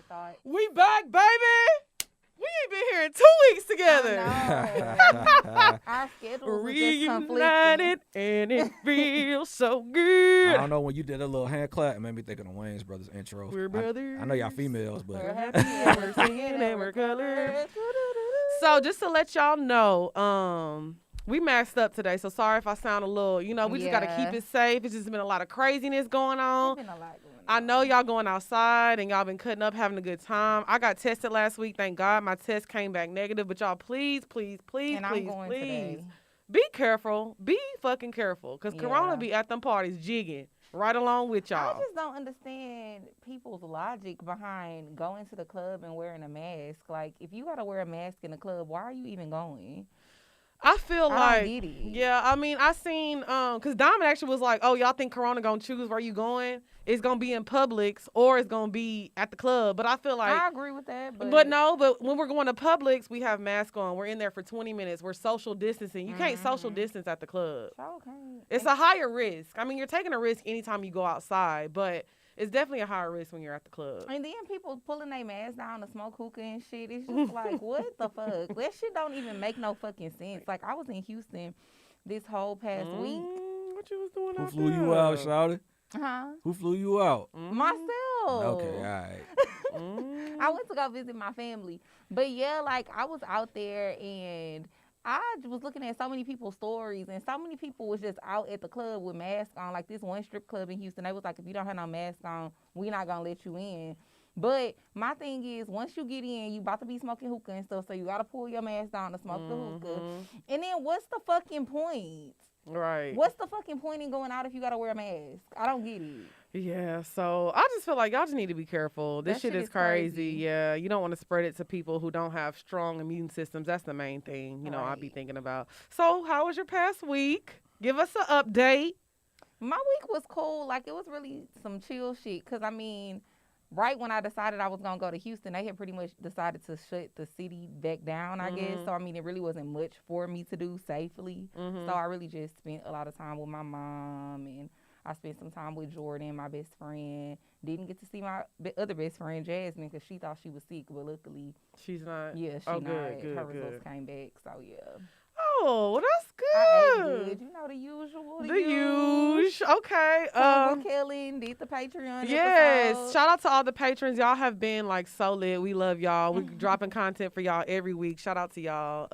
thought. We back, baby. We ain't been here in 2 weeks together. Our schedules were just Reunited, and it feels so good. I don't know, when you did a little hand clap, it made me think of the Wayans Brothers intro. We're brothers. I know y'all females, but We're happy and we're singing and we're colored. So just to let y'all know, we maxed up today, so sorry if I sound a little, we just got to keep it safe. It's just been a lot of craziness going on. It's been a lot going on. I know y'all going outside and y'all been cutting up, having a good time. I got tested last week. Thank God my test came back negative. But y'all, please, Today. be careful. Be fucking careful. Because Corona be at them parties jigging right along with y'all. I just don't understand people's logic behind going to the club and wearing a mask. Like, if you got to wear a mask in the club, why are you even going? I feel like, don't get it. yeah, I mean, I seen, because Diamond actually was like, oh, y'all think Corona going to choose where you going? It's going to be in Publix or it's going to be at the club. But I feel like. I agree with that. But when we're going to Publix, we have masks on. We're in there for 20 minutes. We're social distancing. You can't social distance at the club. Okay. It's a higher risk. I mean, you're taking a risk anytime you go outside, but it's definitely a higher risk when you're at the club. And then people pulling their masks down to smoke hookah and shit. It's just like, what the fuck? That shit don't even make no fucking sense. Like, I was in Houston this whole past week. What you was doing who out flew there? you out, shawty? Huh? Who flew you out? Myself. Okay, all right. I went to go visit my family. But yeah, like, I was out there and I was looking at so many people's stories, and so many people was just out at the club with masks on. Like, this one strip club in Houston, they was like, if you don't have no mask on, we not going to let you in. But my thing is, once you get in, you about to be smoking hookah and stuff, so you got to pull your mask down to smoke the hookah. And then what's the fucking point? Right. What's the fucking point in going out if you got to wear a mask? I don't get it. Yeah, so I just feel like y'all just need to be careful. This shit is crazy. Yeah, you don't want to spread it to people who don't have strong immune systems. That's the main thing, I be thinking about. So how was your past week? Give us an update. My week was cool. Like, it was really some chill shit. Because, I mean, right when I decided I was going to go to Houston, they had pretty much decided to shut the city back down, I guess. So, I mean, it really wasn't much for me to do safely. So, I really just spent a lot of time with my mom, and I spent some time with Jordan, my best friend. Didn't get to see my other best friend, Jasmine, because she thought she was sick, but luckily she's not. Yeah, she's not. Her results came back, so yeah. Oh, that's good. I ate good. You know, the usual. The usual. Okay. With Kelly and did the Patreon Yes. episode. Shout out to all the patrons. Y'all have been like so lit. We love y'all. We're dropping content for y'all every week. Shout out to y'all.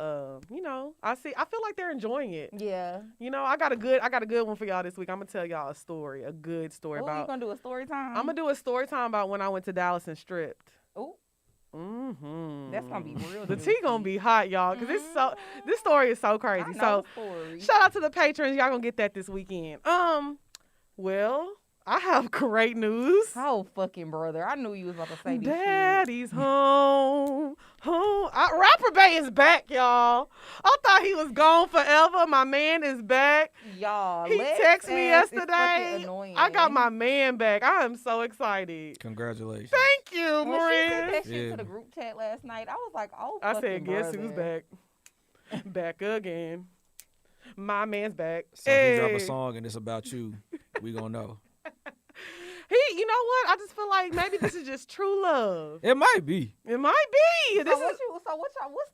I feel like they're enjoying it. Yeah. I got a good one for y'all this week. I'm gonna tell y'all a story, a good story about. You gonna do a story time? I'm gonna do a story time about when I went to Dallas and stripped. Ooh. That's gonna be real. The tea gonna be hot, y'all, because this story is so crazy. I know So the story. shout out to the patrons. Y'all gonna get that this weekend. Well, I have great news. Oh, fucking brother. I knew you was about to say this Daddy's home. Rapper Bay is back, y'all. I thought he was gone forever. My man is back. Y'all, He texted me yesterday. Annoying. I got my man back. I am so excited. Congratulations. Thank you, When she Maria. sent that shit to the group chat last night, I was like, oh, I fucking said, guess brother. who's back? Back again. My man's back. So if you drop a song and it's about you, we gonna know. You know what? I just feel like maybe this is just true love. It might be. It might be. What's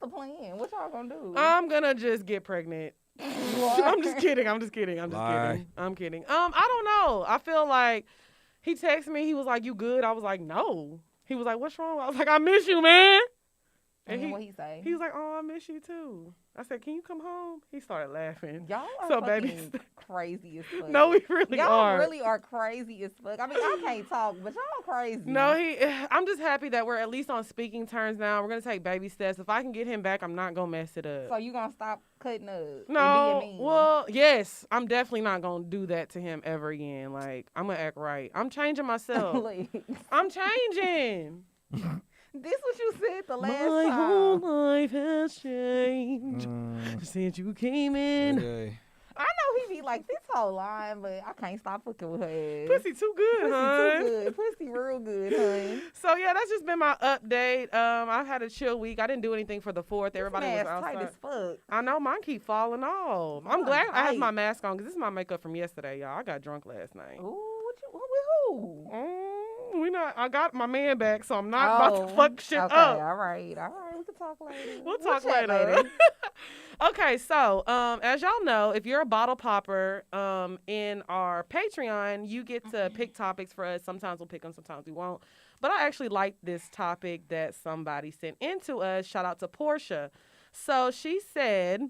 the plan? What y'all gonna do? I'm gonna just get pregnant. I'm just kidding. I'm kidding. I don't know. I feel like he texted me. He was like, "You good?" I was like, "No." He was like, "What's wrong?" I was like, "I miss you, man." And what he say? He was like, "Oh, I miss you too." I said, "Can you come home?" He started laughing. Y'all are so fucking crazy as fuck. No, we really are. Y'all really are crazy as fuck. I mean, I can't talk, but y'all crazy. No, I'm just happy that we're at least on speaking terms now. We're gonna take baby steps. If I can get him back, I'm not gonna mess it up. So you gonna stop cutting up? No, and being mean? well, yes, I'm definitely not gonna do that to him ever again. Like, I'm gonna act right. I'm changing myself. I'm changing. This what you said the last My time. whole life has changed since you came in. Okay. I know he be like this whole line, but I can't stop fucking with her ass. Pussy too good, Pussy too good. Pussy real good, honey. So yeah, that's just been my update. I've had a chill week. I didn't do anything for the 4th. Everybody was outside. Tight as fuck. I know mine keep falling off. I'm glad I have my mask on because this is my makeup from yesterday, y'all. I got drunk last night. Ooh, with who? I got my man back, so I'm not about to fuck shit okay, up. All right. We can talk later. We'll talk later. Okay, so as y'all know, if you're a bottle popper in our Patreon, you get to pick topics for us. Sometimes we'll pick them, sometimes we won't. But I actually like this topic that somebody sent in to us. Shout out to Portia. So she said,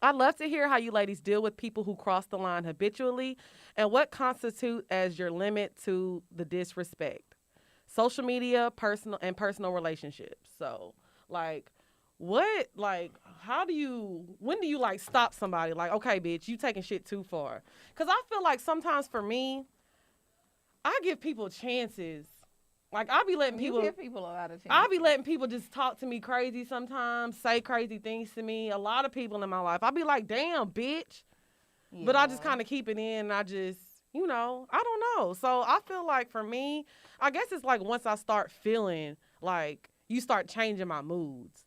I'd love to hear how you ladies deal with people who cross the line habitually and what constitutes as your limit to the disrespect. Social media, personal relationships. So, like, when do you, like, stop somebody? Like, okay, bitch, you taking shit too far. Because I feel like sometimes for me, I give people chances. Like, I be letting people. You give people a lot of chances. I be letting people just talk to me crazy sometimes, say crazy things to me. A lot of people in my life. I be like, damn, bitch. Yeah. But I just kind of keep it in. And I just, I don't know. So I feel like for me, I guess it's like once I start feeling like you start changing my moods.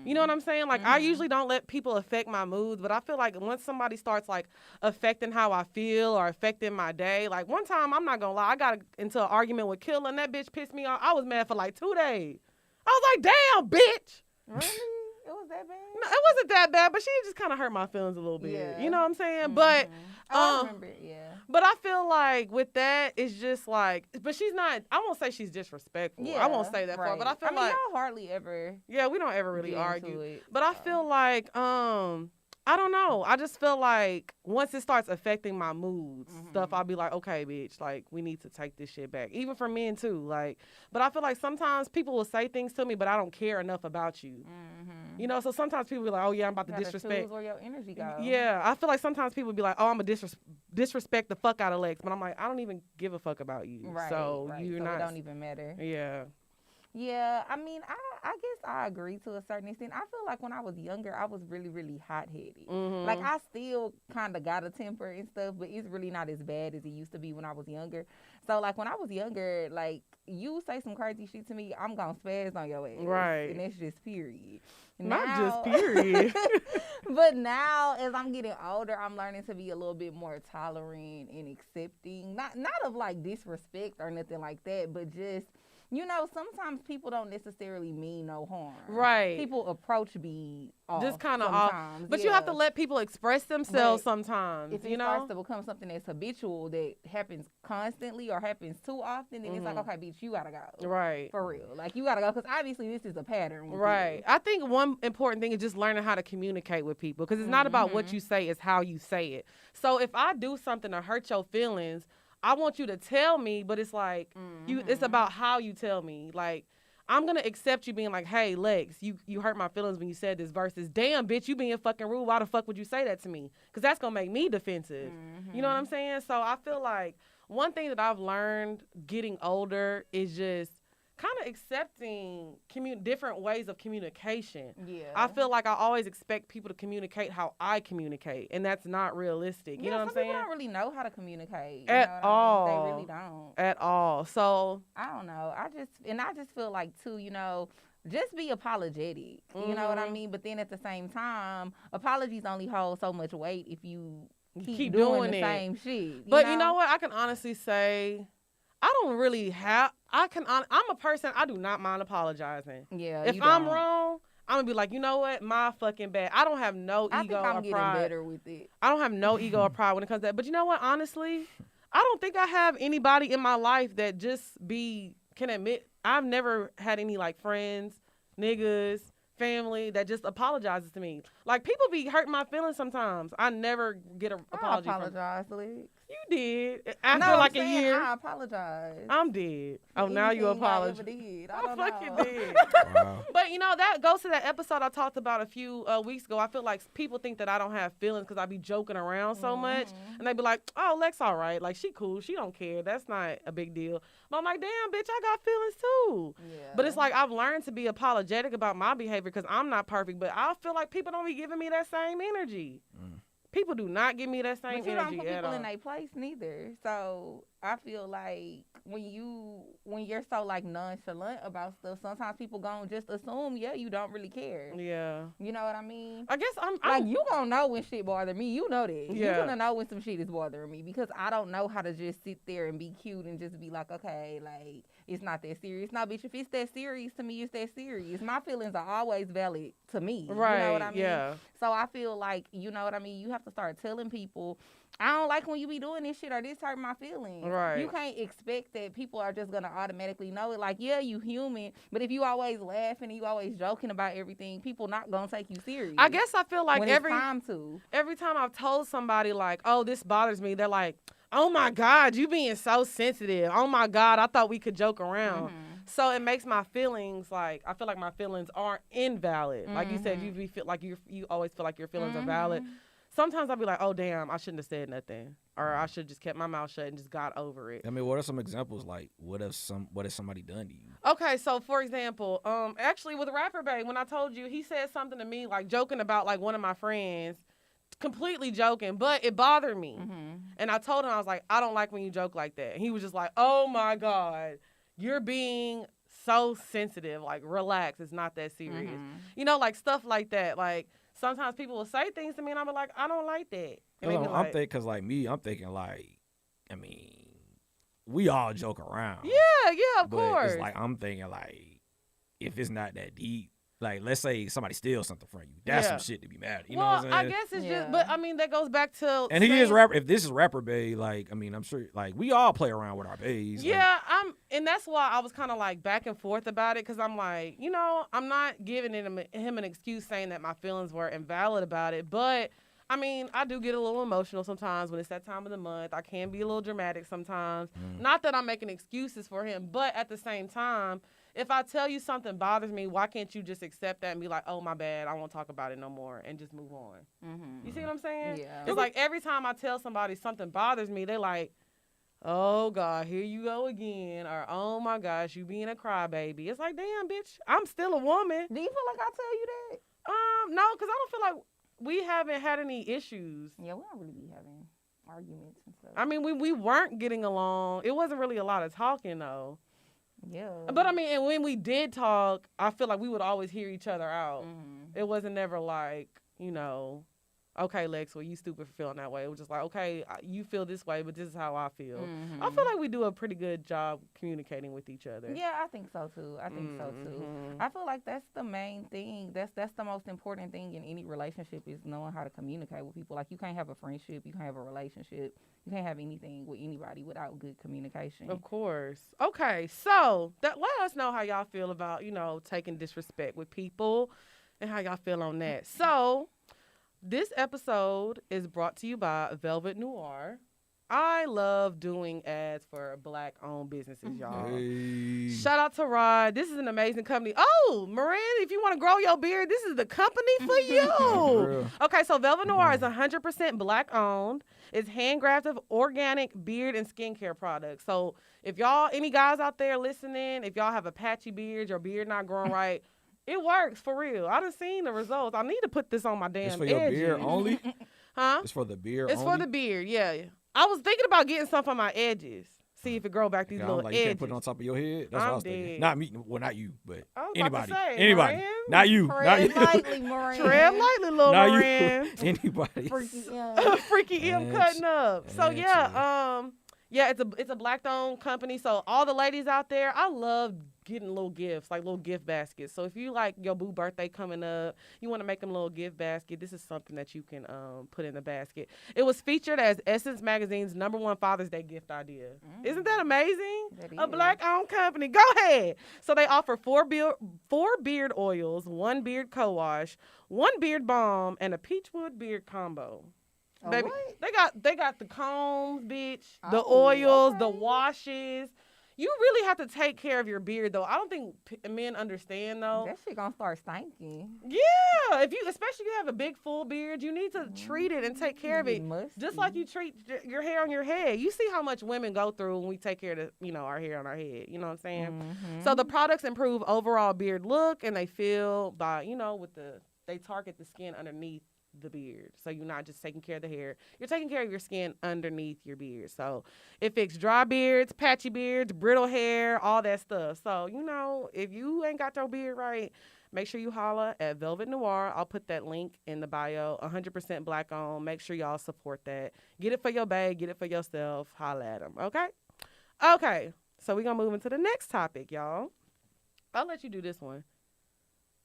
You know what I'm saying? Like, I usually don't let people affect my moods, but I feel like once somebody starts, like, affecting how I feel or affecting my day, like, one time, I'm not gonna lie, I got into an argument with Killa, and that bitch pissed me off. I was mad for, like, 2 days. I was like, damn, bitch. Really? It was that bad? No, it wasn't that bad, but she just kind of hurt my feelings a little bit. Yeah. You know what I'm saying? But I remember it, yeah. But I feel like with that, it's just like, but she's not, I won't say she's disrespectful. Yeah, I won't say that far, but I feel like. Y'all hardly ever. Yeah, we don't ever really argue. But I feel like, I don't know. I just feel like once it starts affecting my moods, stuff, I'll be like, okay, bitch, like, we need to take this shit back. Even for men, too. Like, but I feel like sometimes people will say things to me, but I don't care enough about you. So sometimes people be like, oh, yeah, I'm about to disrespect. Choose where your energy goes. Yeah, I feel like sometimes people be like, oh, I'm going to disrespect the fuck out of Lex. But I'm like, I don't even give a fuck about you. Right, so you're so not. It don't even matter. Yeah. Yeah, I mean, I guess I agree to a certain extent. I feel like when I was younger, I was really, really hot-headed. Like, I still kind of got a temper and stuff, but it's really not as bad as it used to be when I was younger. So, like, when I was younger, like, you say some crazy shit to me, I'm going to spaz on your ass. Right. And that's just period. Not just period. But now, as I'm getting older, I'm learning to be a little bit more tolerant and accepting. Not of, like, disrespect or nothing like that, but just... sometimes people don't necessarily mean no harm. Right. People approach me off. Just kind of off. But you have to let people express themselves sometimes. If it starts to become something that's habitual, that happens constantly or happens too often, then it's like, okay, bitch, you got to go. Right. For real. Like, you got to go because obviously this is a pattern. Right. You. I think one important thing is just learning how to communicate with people because it's not about what you say, it's how you say it. So if I do something to hurt your feelings, I want you to tell me, but it's like, it's about how you tell me. Like, I'm going to accept you being like, hey, Lex, you hurt my feelings when you said this versus, damn, bitch, you being fucking rude. Why the fuck would you say that to me? Because that's going to make me defensive. You know what I'm saying? So I feel like one thing that I've learned getting older is just kind of accepting different ways of communication. Yeah. I feel like I always expect people to communicate how I communicate, and that's not realistic. You know what I'm saying? People don't really know how to communicate. At all. They really don't. At all. So I don't know. I just feel like too, just be apologetic. You know what I mean? But then at the same time, apologies only hold so much weight if you keep doing the same shit. But you know what? I can honestly say I don't really have. I'm a person. I do not mind apologizing. Yeah. If I'm wrong, I'm gonna be like, you know what, my fucking bad. I don't have no ego or pride. I think I'm getting better with it. I don't have no ego or pride when it comes to that. But you know what? Honestly, I don't think I have anybody in my life that just can admit. I've never had any like friends, niggas, family that just apologizes to me. Like people be hurting my feelings sometimes. I never get an apology. I apologize, Lex. You did after like a year. I apologize. I'm dead. Oh, now you apologize. I fucking did. Wow. But that goes to that episode I talked about a few weeks ago. I feel like people think that I don't have feelings because I be joking around so much, and they be like, "Oh, Lex, all right. Like she cool. She don't care. That's not a big deal." But I'm like, "Damn, bitch, I got feelings too." Yeah. But it's like I've learned to be apologetic about my behavior because I'm not perfect. But I feel like people don't be giving me that same energy. People do not give me that same energy at all. But you don't put people in their place neither. So I feel like when you're so like nonchalant about stuff, sometimes people gonna just assume, yeah, you don't really care. Yeah. You know what I mean? I guess I'm like you gonna know when shit bother me. You know that. Yeah. You gonna know when some shit is bothering me because I don't know how to just sit there and be cute and just be like, okay, like it's not that serious. No, bitch, if it's that serious to me, it's that serious. My feelings are always valid to me. Right. You know what I mean? Yeah. So I feel like, you know what I mean? You have to start telling people, I don't like when you be doing this shit or this hurt my feelings. Right. You can't expect that people are just going to automatically know it. Like, yeah, you human, but if you always laughing and you always joking about everything, people not going to take you serious. I guess I feel like when every time to. Every time I've told somebody like, oh, this bothers me, they're like, oh my God, you being so sensitive. Oh my God, I thought we could joke around. Mm-hmm. So it makes my feelings like, I feel like my feelings aren't invalid. Mm-hmm. Like you said, you feel like you always feel like your feelings are valid. Sometimes I'll be like, oh damn, I shouldn't have said nothing, or I should just kept my mouth shut and just got over it. I mean, what are some examples? Like, what has somebody done to you? Okay, so for example, actually with Rapper Bay, when I told you, he said something to me like joking about like one of my friends, completely joking, but it bothered me. Mm-hmm. And I told him, I was like, I don't like when you joke like that. And he was just like, oh my God, you're being so sensitive. Like, relax, it's not that serious. Mm-hmm. You know, like stuff like that. Like, sometimes people will say things to me and I'll be like, I don't like that. I'm thinking, like, I mean, we all joke around. Yeah, of course. It's like, I'm thinking, like, if it's not that deep, like, let's say somebody steals something from you. That's some shit to be mad at. You know what I'm saying? I guess it's just, but I mean, that goes back to. And he is rapper. If this is Rapper Bay, like, I mean, I'm sure, like, we all play around with our bays. Yeah, and that's why I was kind of like back and forth about it, because I'm like, you know, I'm not giving him an excuse saying that my feelings were invalid about it, but I mean, I do get a little emotional sometimes when it's that time of the month. I can be a little dramatic sometimes. Not that I'm making excuses for him, but at the same time, if I tell you something bothers me, why can't you just accept that and be like, oh, my bad, I won't talk about it no more, and just move on? Mm-hmm. You see what I'm saying? Yeah. It's like every time I tell somebody something bothers me, they're like, oh, God, here you go again, or oh, my gosh, you being a crybaby. It's like, damn, bitch, I'm still a woman. Do you feel like I tell you that? No, because I don't feel like we haven't had any issues. Yeah, we don't really be having arguments and stuff. I mean, we weren't getting along. It wasn't really a lot of talking, though. Yeah. But I mean, and when we did talk, I feel like we would always hear each other out. Mm-hmm. It wasn't never like, you know, okay, Lex, well, you stupid for feeling that way. It was just like, okay, you feel this way, but this is how I feel. Mm-hmm. I feel like we do a pretty good job communicating with each other. Yeah, I think so too. I feel like that's the main thing. That's the most important thing in any relationship is knowing how to communicate with people. Like, you can't have a friendship, you can't have a relationship, you can't have anything with anybody without good communication. Of course. Okay, so let us know how y'all feel about, you know, taking disrespect with people and how y'all feel on that. So this episode is brought to you by Velvet Noir. I love doing ads for Black-owned businesses, y'all. Hey. Shout out to Rod. This is an amazing company. Oh, Miranda, if you want to grow your beard, this is the company for you. Okay, so Velvet Noir is 100% Black-owned. It's handcrafted organic beard and skincare products. So if y'all, any guys out there listening, if y'all have a patchy beard, your beard not growing right, it works for real. I done seen the results. I need to put this on my damn edges. It's for your beard only? Huh? It's for the beard only? It's for the beard, yeah. I was thinking about getting some for my edges. See if it grow back these little edges. You can't put it on top of your head? That's what I was thinking. Not me. Well, not you, but anybody. Anybody. Moran? Not you. Tread lightly, Moran. Tread lightly, little not Moran. You. Anybody. Freaky M. Freaky M cutting up. So, yeah, it's a Black-owned company. So all the ladies out there, I love getting little gifts, like little gift baskets. So if you like your boo birthday coming up, you want to make them a little gift basket, this is something that you can put in the basket. It was featured as Essence Magazine's #1 Father's Day gift idea. Isn't that amazing? A Black-owned company. Go ahead. So they offer 4 beard oils, 1 beard co-wash, 1 beard balm, and a peachwood beard combo. Baby, what? they got the combs, bitch, the oils, the washes. You really have to take care of your beard, though. I don't think men understand, though. That shit gonna start stinking. Yeah, especially if you have a big full beard, you need to treat it and take care of it, just like you treat your hair on your head. You see how much women go through when we take care of our hair on our head. You know what I'm saying? Mm-hmm. So the products improve overall beard look, and they feel they target the skin underneath the beard. So you're not just taking care of the hair. You're taking care of your skin underneath your beard. So it fixes dry beards, patchy beards, brittle hair, all that stuff. So, if you ain't got your beard right, make sure you holla at Velvet Noir. I'll put that link in the bio. 100% black owned. Make sure y'all support that. Get it for your bae. Get it for yourself. Holla at them. Okay? Okay. So we're going to move into the next topic, y'all. I'll let you do this one.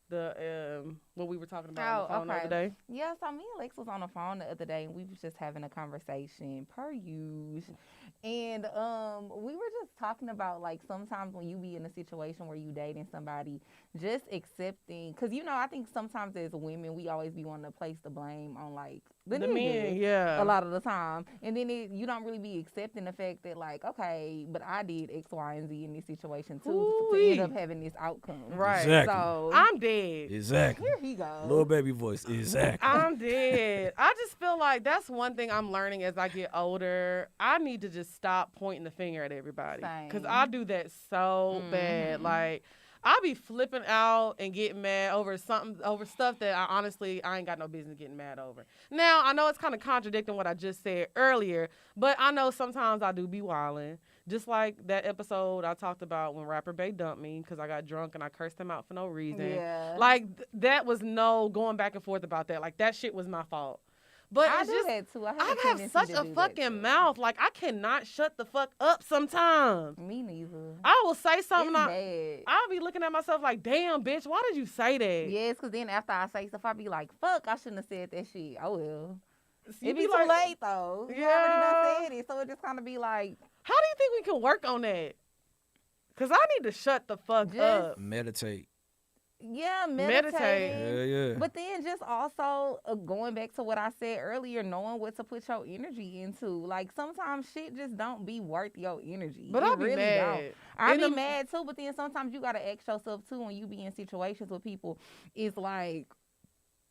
What we were talking about on the phone the other day. Yeah, so me and Lex was on the phone the other day, and we was just having a conversation per usual. And we were just talking about, like, sometimes when you be in a situation where you dating somebody, just accepting, because, I think sometimes as women, we always be wanting to place the blame on, like, the men, yeah, a lot of the time. And then you don't really be accepting the fact that, like, okay, but I did X, Y, and Z in this situation, too, to end up having this outcome. Right. Exactly. So I'm dead. Exactly. Here he goes. Little baby voice. Exactly. I'm dead. I just feel like that's one thing I'm learning as I get older. I need to just stop pointing the finger at everybody. Because I do that so bad. Like, I be flipping out and getting mad over stuff that I ain't got no business getting mad over. Now, I know it's kind of contradicting what I just said earlier, but I know sometimes I do be wilding. Just like that episode I talked about when Rapper Bay dumped me because I got drunk and I cursed him out for no reason. Yeah. Like, that was no going back and forth about that. Like, that shit was my fault. But I it's do just, that too. I have such a fucking mouth. Like, I cannot shut the fuck up sometimes. Me neither. I will say something. I'll be looking at myself like, damn, bitch, why did you say that? Yes, because then after I say stuff, I be like, fuck, I shouldn't have said that shit. Oh, well. You It be too late, though. You already done said it, so it just kind of be like. How do you think we can work on that? Because I need to shut the fuck up. Meditate. Yeah, meditating. Yeah. But then just also going back to what I said earlier, knowing what to put your energy into. Like, sometimes shit just don't be worth your energy. But I'll be really mad. I be mad too, but then sometimes you got to ask yourself too when you be in situations with people, it's like,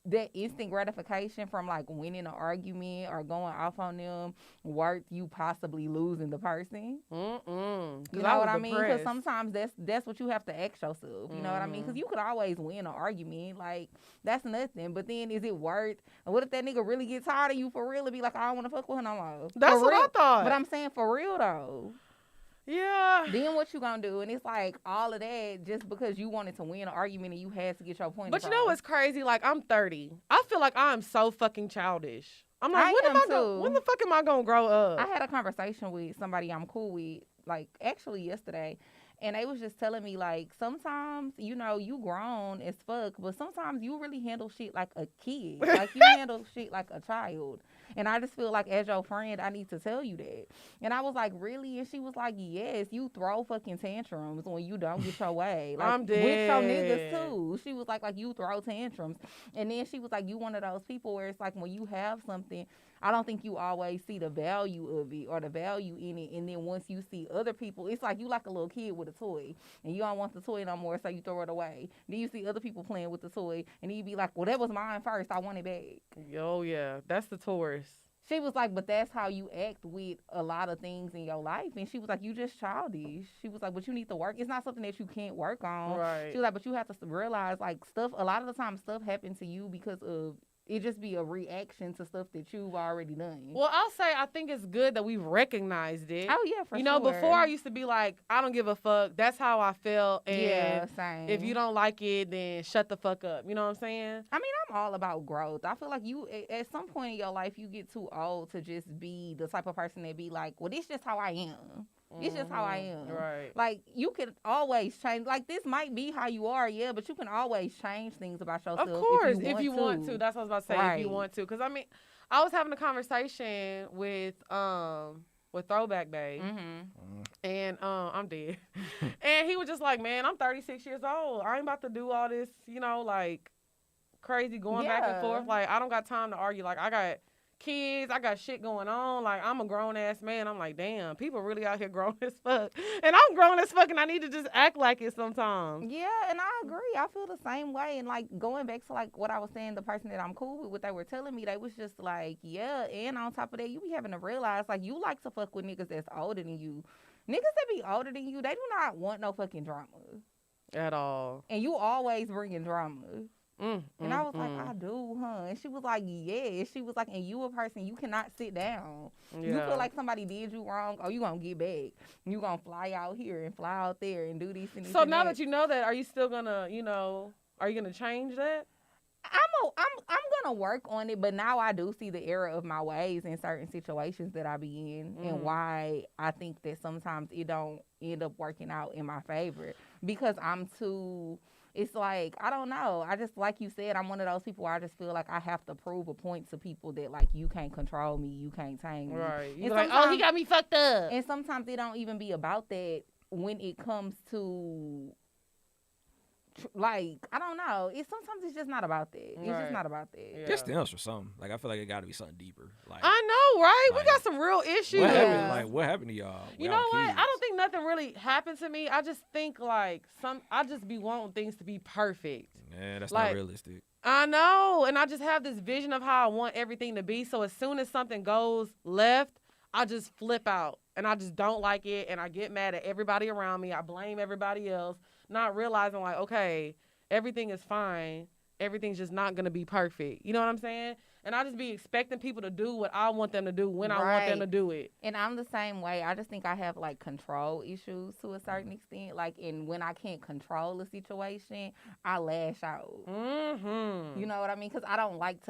that instant gratification from, like, winning an argument or going off on them worth you possibly losing the person. You know what I mean? Because sometimes that's what you have to ask yourself. You know what I mean? Because you could always win an argument. Like, that's nothing. But then is it worth? What if that nigga really gets tired of you for real and be like, I don't want to fuck with him no more? That's what I thought. But I'm saying for real, though. Yeah. Then what you gonna do? And it's like all of that just because you wanted to win an argument and you had to get your point But across. you know what's crazy? Like, I'm 30. I feel like I'm so fucking childish. I'm like, when the fuck am I gonna grow up? I had a conversation with somebody I'm cool with, like, actually yesterday. And they was just telling me, like, sometimes, you grown as fuck, but sometimes you really handle shit like a kid. Like, you handle shit like a child. And I just feel like, as your friend, I need to tell you that. And I was like, really? And she was like, yes, you throw fucking tantrums when you don't get your way. Like, I'm dead. With your niggas, too. She was like, you throw tantrums. And then she was like, you one of those people where it's like, when you have something, I don't think you always see the value of it or the value in it. And then once you see other people, it's like you like a little kid with a toy. And you don't want the toy no more, so you throw it away. Then you see other people playing with the toy. And then you be like, well, that was mine first. I want it back. Oh, yeah. That's the Taurus. She was like, but that's how you act with a lot of things in your life. And she was like, you just childish. She was like, but you need to work. It's not something that you can't work on. Right. She was like, but you have to realize, like, a lot of the time stuff happens to you because of it just be a reaction to stuff that you've already done. Well, I'll say I think it's good that we've recognized it. Oh, yeah, for sure. You know, before I used to be like, I don't give a fuck. That's how I felt. And yeah, same. if you don't like it, then shut the fuck up. You know what I'm saying? I mean, I'm all about growth. I feel like you, at some point in your life, you get too old to just be the type of person that be like, well, this just how I am. It's just how I am. Right. Like, you can always change. Like, this might be how you are, yeah, but you can always change things about yourself. Of course, if you want to. That's what I was about to say, right. If you want to. Because, I mean, I was having a conversation with Throwback Bay, and I'm dead. And he was just like, man, I'm 36 years old. I ain't about to do all this, like, crazy going back and forth. Like, I don't got time to argue. Like, I got kids, I got shit going on. Like, I'm a grown ass man. I'm like, damn, people really out here grown as fuck. And I'm grown as fuck and I need to just act like it sometimes. Yeah, and I agree. I feel the same way. And like going back to like what I was saying, the person that I'm cool with, what they were telling me, they was just like, yeah, and on top of that, you be having to realize like you like to fuck with niggas that's older than you. Niggas that be older than you, they do not want no fucking drama. At all. And you always bringing drama. And I was like, I do, huh? And she was like, yeah. She was like, and you a person, you cannot sit down. Yeah. You feel like somebody did you wrong, oh, you gonna get back. You gonna fly out here and fly out there and do these and So now that you know that, are you still gonna, are you gonna change that? I'm gonna work on it, but now I do see the error of my ways in certain situations that I be in, and why I think that sometimes it don't end up working out in my favor because I'm too. It's like, I don't know. I just, like you said, I'm one of those people where I just feel like I have to prove a point to people that, like, you can't control me, you can't tame me. Right. You're like, oh, he got me fucked up. And sometimes it don't even be about that when it comes to, like, I don't know. Sometimes it's just not about that. It's just not about that. Yeah. Just stems for something. Like, I feel like it got to be something deeper. Like, I know, right? Like, we got some real issues. What happened? Like, what happened to y'all? You know what? I don't think nothing really happened to me. I just think, like, I just be wanting things to be perfect. Yeah, that's like, not realistic. I know. And I just have this vision of how I want everything to be. So as soon as something goes left, I just flip out. And I just don't like it. And I get mad at everybody around me. I blame everybody else. Not realizing, like, okay, everything is fine. Everything's just not going to be perfect. You know what I'm saying? And I just be expecting people to do what I want them to do when I want them to do it. And I'm the same way. I just think I have, like, control issues to a certain extent. Like, and when I can't control a situation, I lash out. Mm-hmm. You know what I mean? Because I don't like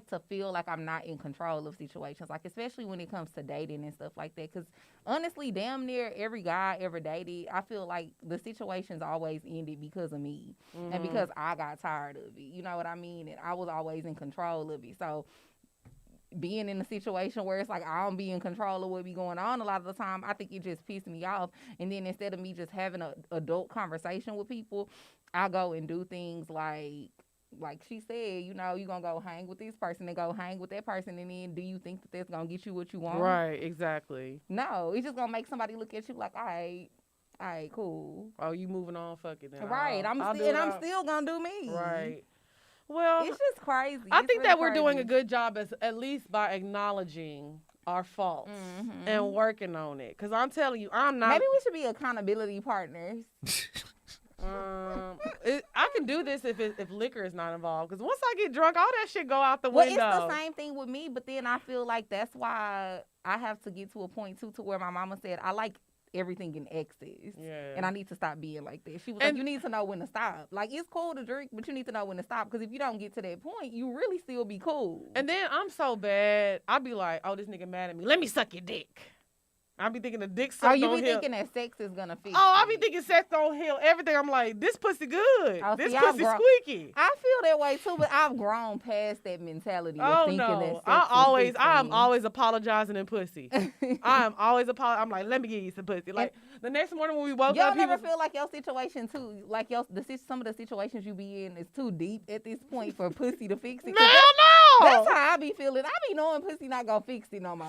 to feel like I'm not in control of situations. Like, especially when it comes to dating and stuff like that. Because honestly, damn near every guy I ever dated, I feel like the situations always ended because of me. And because I got tired of it. You know what I mean? And I was always in control of it. So being in a situation where it's like I don't be in control of what be going on a lot of the time, I think it just pissed me off. And then instead of me just having an adult conversation with people, I go and do things like she said, you're going to go hang with this person and go hang with that person. And then do you think that that's going to get you what you want? Right, exactly. No, it's just going to make somebody look at you like, all right, cool. Oh, you moving on? Fuck it then. Right. I'm still going to do me. Right. Well, it's just crazy. I think that we're doing a good job at least by acknowledging our faults and working on it. Because I'm telling you, I'm not. Maybe we should be accountability partners. I can do this if liquor is not involved. Because once I get drunk, all that shit go out the window. Well, it's the same thing with me. But then I feel like that's why I have to get to a point, too, to where my mama said, I like everything in excess. Yeah. And I need to stop being like that. She was like, you need to know when to stop. Like, it's cool to drink, but you need to know when to stop. Because if you don't get to that point, you really still be cool. And then I'm so bad, I'll be like, oh, this nigga mad at me. Let me suck your dick. I be thinking the dick suck don't heal. Oh, you be thinking that sex is gonna fix I be thinking sex don't heal everything. I'm like, this pussy good. Oh, this pussy squeaky. I feel that way too, but I've grown past that mentality of thinking that sex I'm always apologizing in pussy. I'm always apologizing. I'm like, let me give you some pussy. Like the next morning when we woke up, never feel like your situation too, like some of the situations you be in is too deep at this point for pussy to fix it. No. That's how I be feeling. I be knowing pussy not gonna fix it no more.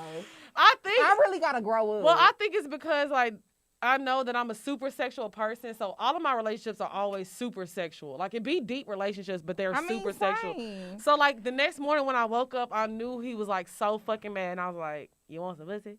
I think I really gotta grow up. Well, I think it's because like I know that I'm a super sexual person, so all of my relationships are always super sexual. Like it be deep relationships, but they're super sexual. So like the next morning when I woke up, I knew he was like so fucking mad, and I was like, "You want some pussy?"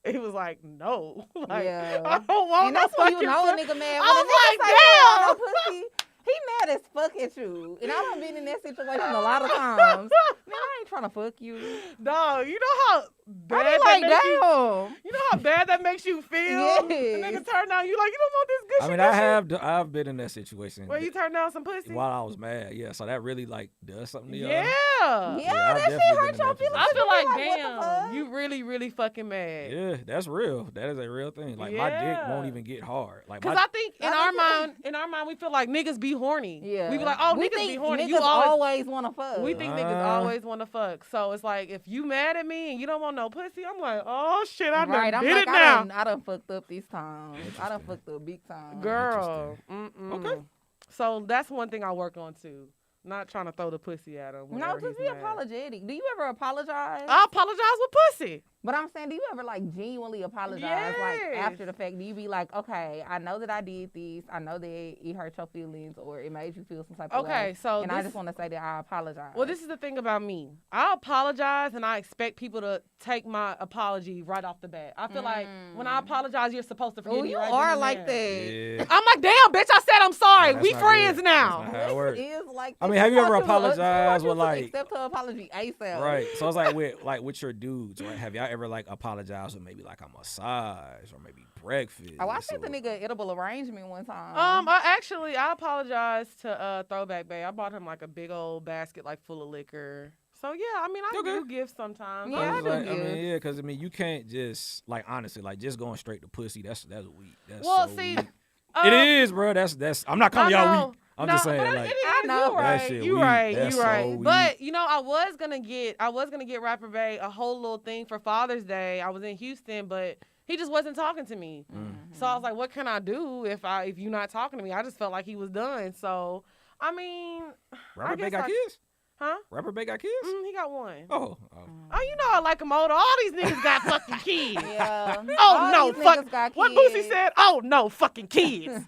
He was like, "No, like, I don't want." And that's when you know a nigga mad. I was like, "Damn, pussy." He mad as fuck at you. And I've been in that situation a lot of times. Man, I ain't trying to fuck you. No, you know how bad that makes you. You know how bad that makes you feel? Yes. The nigga turn down, you like, you don't want this good shit. I mean, I've been in that situation. Where you turn down some pussy? While I was mad, yeah. So that really, like, does something to y'all. Yeah, that shit hurt your feelings. I feel like, damn, you really, really fucking mad. Yeah, that's real. That is a real thing. Like, my dick won't even get hard. Like, because I think in our mind, we feel like niggas be horny. Yeah. We be like, oh, niggas be horny. Niggas always want to fuck. We think niggas always want to fuck. So it's like, if you mad at me and you don't want no pussy, I'm like, oh, shit, I done did it now. I done fucked up this time. I done fucked up big time. Girl. Okay. So that's one thing I work on, too. Not trying to throw the pussy at him. No, just be apologetic. Do you ever apologize? I apologize with pussy. But I'm saying, do you ever, like, genuinely apologize, like, after the fact? Do you be like, okay, I know that I did this. I know that it hurt your feelings or it made you feel some type of way. And I just want to say that I apologize. Well, this is the thing about me. I apologize and I expect people to take my apology right off the bat. I feel like when I apologize, you're supposed to forgive me. You are like that. Yeah. I'm like, damn, bitch, I said I'm sorry. right, that's we not friends good. now. That's not how it works. Is like I mean, have you ever want apologized you with to like accept her apology ASAP? right? So it's like with your dudes, right? Have y'all ever like apologized with maybe like a massage or maybe breakfast? Oh, I sent the nigga an edible arrangement one time. I apologized to Throwback Bay. I bought him like a big old basket like full of liquor. So yeah, I mean, I do gifts sometimes. Yeah, I do like, gifts. I mean, yeah, because I mean, you can't just like honestly, like just going straight to pussy. That's weak. That's Well, so see, weak. It is, bro. That's. I'm not calling y'all weak. I'm just saying, but like, I know. You're right. That's You're right. so weak. But you know, I was gonna get Rapper Bay a whole little thing for Father's Day. I was in Houston, but he just wasn't talking to me. So I was like, what can I do if you're not talking to me? I just felt like he was done. So I mean, Rapper Bay got kids? Huh? Rapper Bay got kids? He got one. Oh. Oh, you know I like him older. All these niggas got fucking kids. Yeah. Oh All no, these fuck. niggas got What kids. Boosie said? Oh no, fucking kids.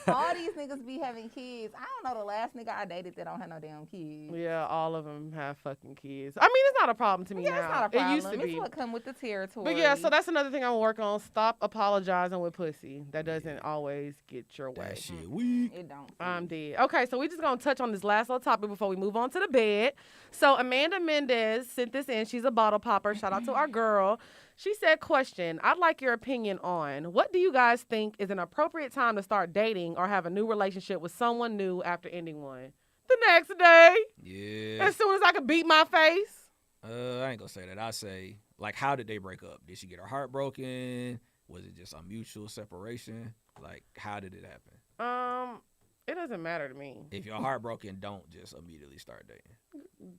All these niggas be having kids. I don't know the last nigga I dated that don't have no damn kids. Yeah, all of them have fucking kids. I mean, it's not a problem to me now. Yeah, it's not a problem. It used to be. It's what come with the territory. But yeah, so that's another thing I'm working on. Stop apologizing with pussy. That doesn't always get your way. That shit weak. It don't. I'm dead. Okay, so we just gonna touch on this last little topic before we move on to the bed. So Amanda Mendez sent this in. She's a bottle popper. Shout out to our girl. She said, question, I'd like your opinion on what do you guys think is an appropriate time to start dating or have a new relationship with someone new after ending one? The next day. Yeah. As soon as I could beat my face. I ain't gonna say that. I say, like, how did they break up? Did she get her heart broken? Was it just a mutual separation? Like, how did it happen? It doesn't matter to me. If you're heartbroken, don't just immediately start dating.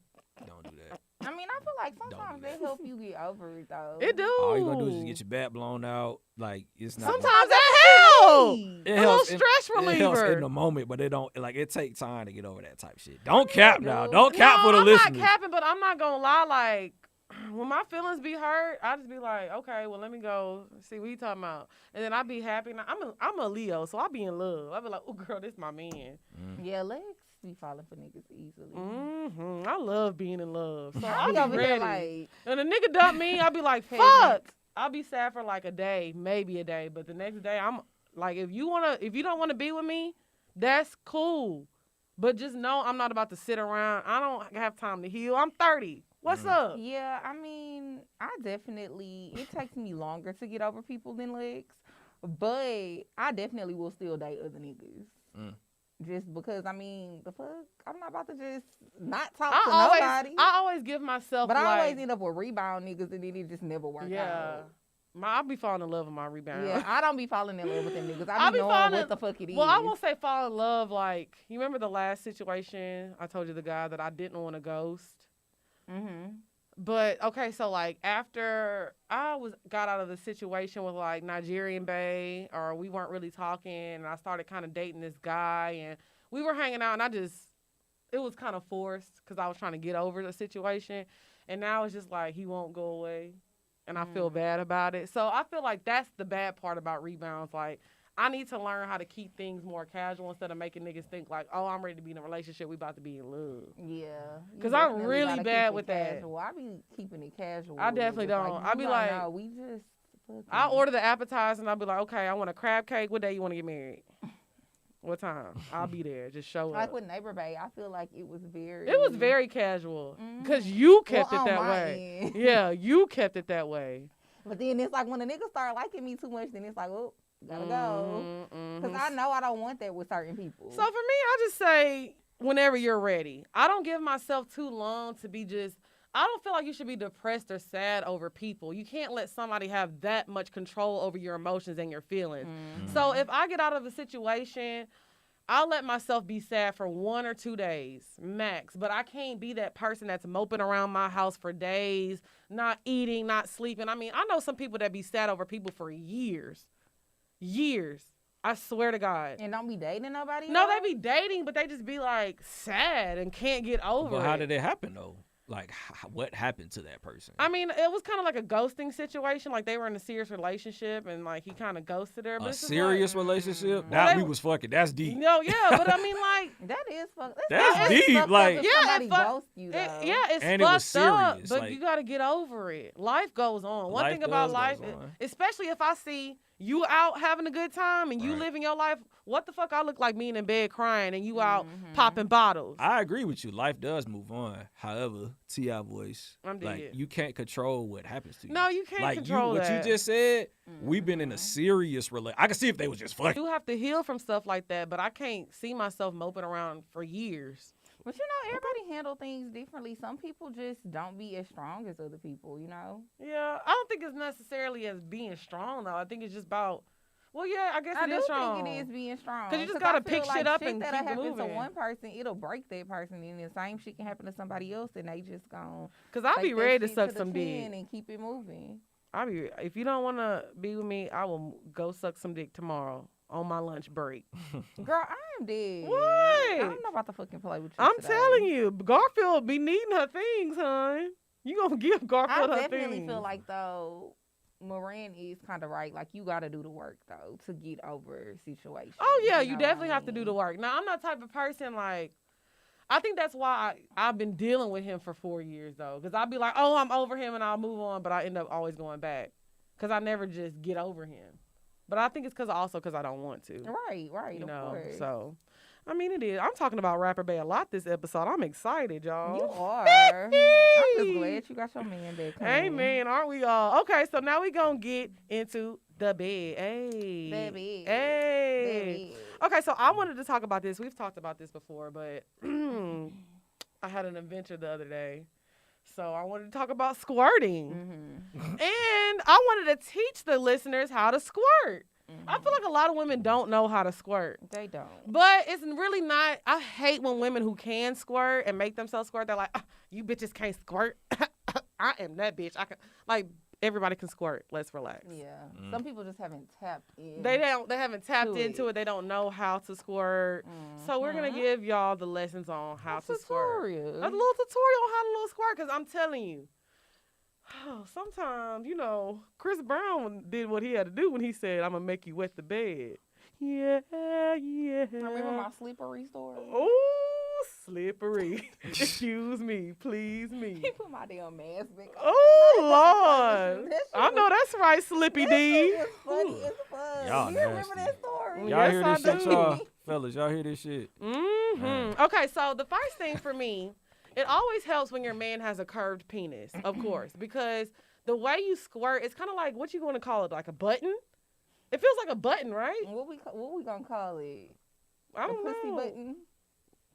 Don't do that. I mean, I feel like sometimes they help you get over it though. It do. All you gonna do is just get your back blown out. Like, it's not. Sometimes that helps. It A helps little stress reliever. It helps in the moment, but it don't. Like, it takes time to get over that type shit. Don't cap now. Don't cap for the I'm listeners. not capping, but I'm not gonna lie. Like, when my feelings be hurt, I just be like, okay, well, let me go see what he talking about, and then I be happy. Now, I'm a Leo, so I be in love. I be like, oh, girl, this my man. Yeah, legs be falling for niggas easily. I love being in love, so I I be be over here ready. like, And a nigga dump me, I be like, fuck. I'll be sad for like a day, maybe a day, but the next day I'm like, if you don't wanna be with me, that's cool. But just know I'm not about to sit around. I don't have time to heal. I'm 30. What's up? yeah, I mean, it takes me longer to get over people than legs, but I definitely will still date other niggas. Just because, I mean, the fuck, I'm not about to just not talk to nobody. I always give myself, but like, I always end up with rebound niggas, and then it just never works out. I'll be falling in love with my rebound. Yeah, I don't be falling in love with them niggas. I be knowing what the fuck it is. Well, I won't say fall in love. Like, you remember the last situation I told you, the guy that I didn't want to ghost? Mm-hmm. But, okay, so, like, after I got out of the situation with, like, Nigerian bae, or we weren't really talking, and I started kind of dating this guy, and we were hanging out, and it was kind of forced because I was trying to get over the situation, and now it's just like he won't go away, and I feel bad about it. So I feel like that's the bad part about rebounds. Like, I need to learn how to keep things more casual instead of making niggas think like, oh, I'm ready to be in a relationship. We about to be in love. Yeah. Because I'm really bad with that. I be keeping it casual. I definitely don't. Like, I be like, no, we just. I order the appetizer and I'll be like, okay, I want a crab cake. What day you want to get married? What time? I'll be there. Just show up. Like with Neighbor Bay, I feel like it was very casual because you kept it that way. End. Yeah, you kept it that way. But then it's like when a nigga start liking me too much, then it's like, oh, gotta go. Because I know I don't want that with certain people. So for me, I just say whenever you're ready. I don't give myself too long to be I don't feel like you should be depressed or sad over people. You can't let somebody have that much control over your emotions and your feelings. So if I get out of a situation, I'll let myself be sad for 1 or 2 days max. But I can't be that person that's moping around my house for days, not eating, not sleeping. I mean, I know some people that be sad over people for years. Years. I swear to God. And don't be dating nobody? No, they be dating, but they just be like sad and can't get over it. But how did it happen though? Like, what happened to that person? I mean, it was kind of like a ghosting situation. Like, they were in a serious relationship, and, like, he kind of ghosted her. But a serious relationship? We was fucking. That's deep. No, yeah, but I mean, like... that is fucked. That's deep. Like, somebody ghosts you, though. It's and fucked up, but like, you got to get over it. Life goes on. One thing about life, especially if I see You out having a good time and you living your life. What the fuck I look like being in bed crying and you out popping bottles? I agree with you. Life does move on. However, T.I. voice, like you can't control what happens to you. No, you can't control that. What you just said, we've been in a serious relationship. I can see if they was just fucking. You have to heal from stuff like that, but I can't see myself moping around for years. But you know, everybody handle things differently. Some people just don't be as strong as other people, you know? Yeah, I don't think it's necessarily as being strong, though. I think it's just about, well, yeah, I guess it is strong. I think it is being strong. Because you just got to pick shit up and keep moving. That'll happen to one person, it'll break that person, and the same shit can happen to somebody else, and they just gone. Because I'll be ready to suck some dick. And keep it moving. If you don't want to be with me, I will go suck some dick tomorrow. On my lunch break. Girl, I am dead. What? I'm not about to fucking play with you I'm today. telling you, Garfield be needing her things, hon. You gonna give Garfield her things. I definitely feel like, though, Moran is kind of right. Like, you got to do the work, though, to get over situations. Oh, yeah, you definitely have to do the work. Now, I'm not the type of person, like, I think that's why I've been dealing with him for 4 years, though. Because I'll be like, oh, I'm over him, and I'll move on, but I end up always going back. Because I never just get over him. But I think it's because I don't want to. Right, you of know. course. So, I mean, it is. I'm talking about Rapper Bay a lot this episode. I'm excited, y'all. You are. I'm just glad you got your man back. Amen. Aren't we all? Okay, so now we gonna get into the bed. Hey. The bed. Hey. Okay, so I wanted to talk about this. We've talked about this before, but I had an adventure the other day. So I wanted to talk about squirting. And I wanted to teach the listeners how to squirt. I feel like a lot of women don't know how to squirt. They don't. But it's really not. I hate when women who can squirt and make themselves squirt, they're like, you bitches can't squirt. I am that bitch. I can, like, everybody can squirt. Let's relax. Yeah. Some people just haven't tapped in. They haven't tapped into it. They don't know how to squirt. So we're going to give y'all the lessons on how to squirt. A little tutorial on how to squirt, because I'm telling you, sometimes, you know, Chris Brown did what he had to do when he said, I'm going to make you wet the bed. Yeah. Remember my slippery story? Oh, slippery. Excuse me. Please me. He put my damn mask back on. Oh, Lord. I know that's right, Slippy D. It was funny as fuck. Y'all you remember that story? Y'all hear this shit, y'all? Fellas, y'all hear this shit? Okay, so the first thing for me, it always helps when your man has a curved penis, of course, because the way you squirt, it's kind of like, what you going to call it, like a button? It feels like a button, right? What we gonna call it? I don't know. Pussy button?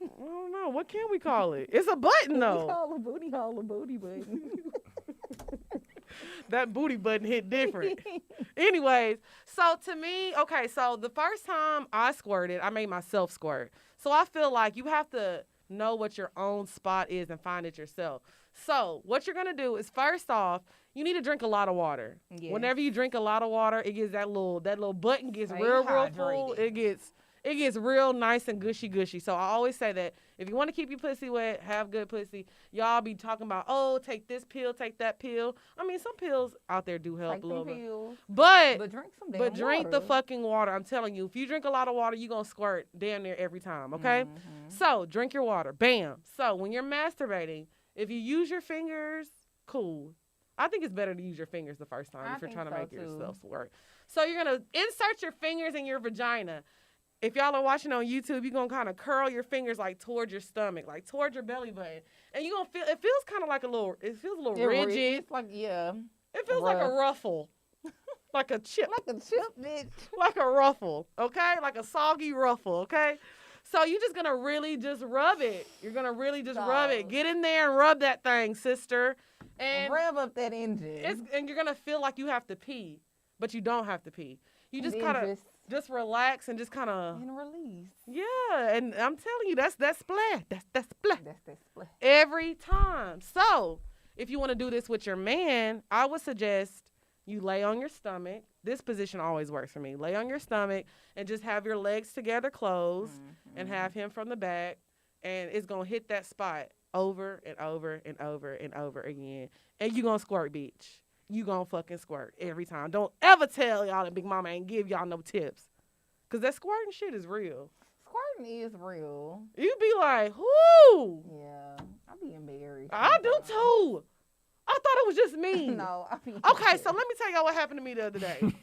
I don't know. What can we call it? It's a button, though. We call a booty hole a booty button. That booty button hit different. Anyways, so to me, okay, so the first time I squirted, I made myself squirt. So I feel like you have to know what your own spot is and find it yourself. So what you're gonna do is, first off, you need to drink a lot of water. Yes. Whenever you drink a lot of water, it gets that little button gets real full. It gets real nice and gushy. So I always say that if you want to keep your pussy wet, have good pussy. Y'all be talking about, oh, take this pill, take that pill. I mean, some pills out there do help a little bit. But drink some damn water. Drink the fucking water. I'm telling you, if you drink a lot of water, you're going to squirt damn near every time, okay? So drink your water. Bam. So when you're masturbating, if you use your fingers, cool. I think it's better to use your fingers the first time if you're trying to make yourself squirt. So you're going to insert your fingers in your vagina. If y'all are watching on YouTube, you're going to kind of curl your fingers like towards your stomach, like towards your belly button. And you're going to feel, it feels kind of like it feels a little rigid. It's like, yeah. It feels like a ruffle. Like a chip. Like a chip, bitch. Like a ruffle, okay? Like a soggy ruffle, okay? So you're just going to really just rub it. You're going to really just rub it. Get in there and rub that thing, sister. And rev up that engine. And you're going to feel like you have to pee, but you don't have to pee. You just kind of just relax and just kind of. And release. Yeah, and I'm telling you, that's that splat. That's that splat. That's that splat. Every time. So if you want to do this with your man, I would suggest you lay on your stomach. This position always works for me. Lay on your stomach and just have your legs together closed and have him from the back. And it's going to hit that spot over and over and over and over again. And you going to squirt, bitch. You going to fucking squirt every time. Don't ever tell y'all that Big Mama ain't give y'all no tips. Because that squirting shit is real. Squirting is real. You be like, whoo. Yeah. I be embarrassed. I do too. I thought it was just me. No, I mean. Okay, so let me tell y'all what happened to me the other day.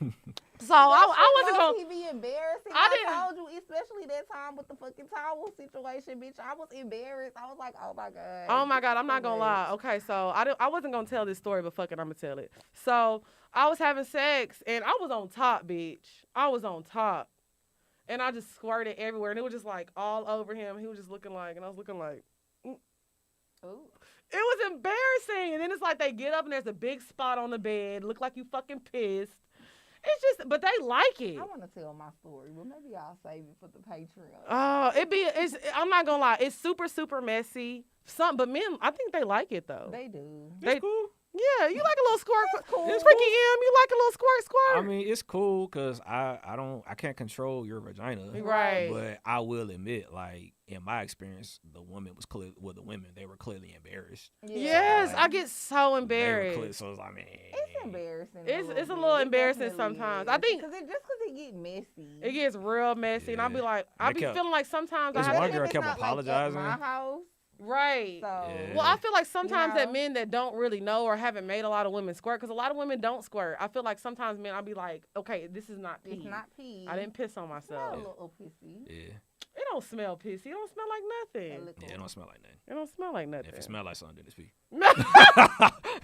So I wasn't going to be embarrassing. I told you, especially that time with the fucking towel situation, bitch. I was embarrassed. I was like, oh my God. Oh my God, I'm not going to lie. Okay, so I wasn't going to tell this story, but fuck it, I'm going to tell it. So I was having sex, and I was on top, bitch. I was on top. And I just squirted everywhere, and it was just like all over him. He was just looking like, and I was looking like, Ooh. It was embarrassing. And then it's like they get up and there's a big spot on the bed. Look like you fucking pissed. It's just, but they like it. I want to tell my story, but maybe I'll save it for the Patreon. Oh, I'm not gonna lie. It's super, super messy. But men, I think they like it though. They do. It's cool. Yeah, you like a little squirt. Cool. Freaky M, you like a little squirt. I mean, it's cool because I can't control your vagina. Right. But I will admit, like, in my experience, the women they were clearly embarrassed. Yeah. Yes, I get so embarrassed. So I mean, it's embarrassing. It's a little embarrassing sometimes. I think because it get messy. It gets real messy, and I'll be like, feeling like sometimes this one girl kept apologizing. Like at my house. Right. So, yeah. Well, I feel like sometimes that men that don't really know or haven't made a lot of women squirt, because a lot of women don't squirt. I feel like sometimes men, I'll be like, okay, this is not pee. It's not pee. I didn't piss on myself. It's a little pissy. Yeah. It don't smell pissy. It don't smell like nothing. Yeah, it don't smell like nothing. It don't smell like nothing. If it smell like something, then it's pee.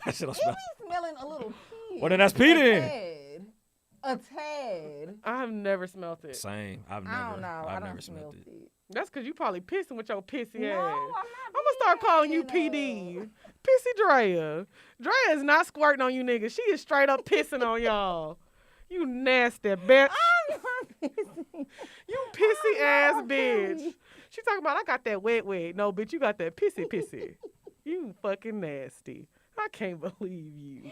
That shit don't smell. It be smelling a little pee. Well, then that's pee then. A tad. I've never smelled it. Same. I don't know. I've never smelled it. That's because you probably pissing with your pissy No, ass. I'm gonna start calling you PD. Pissy Drea. Drea is not squirting on you niggas. She is straight up pissing on y'all. You nasty bitch. I'm not pissing. You pissy ass bitch. She talking about I got that wet. No, bitch, you got that pissy. You fucking nasty. I can't believe you.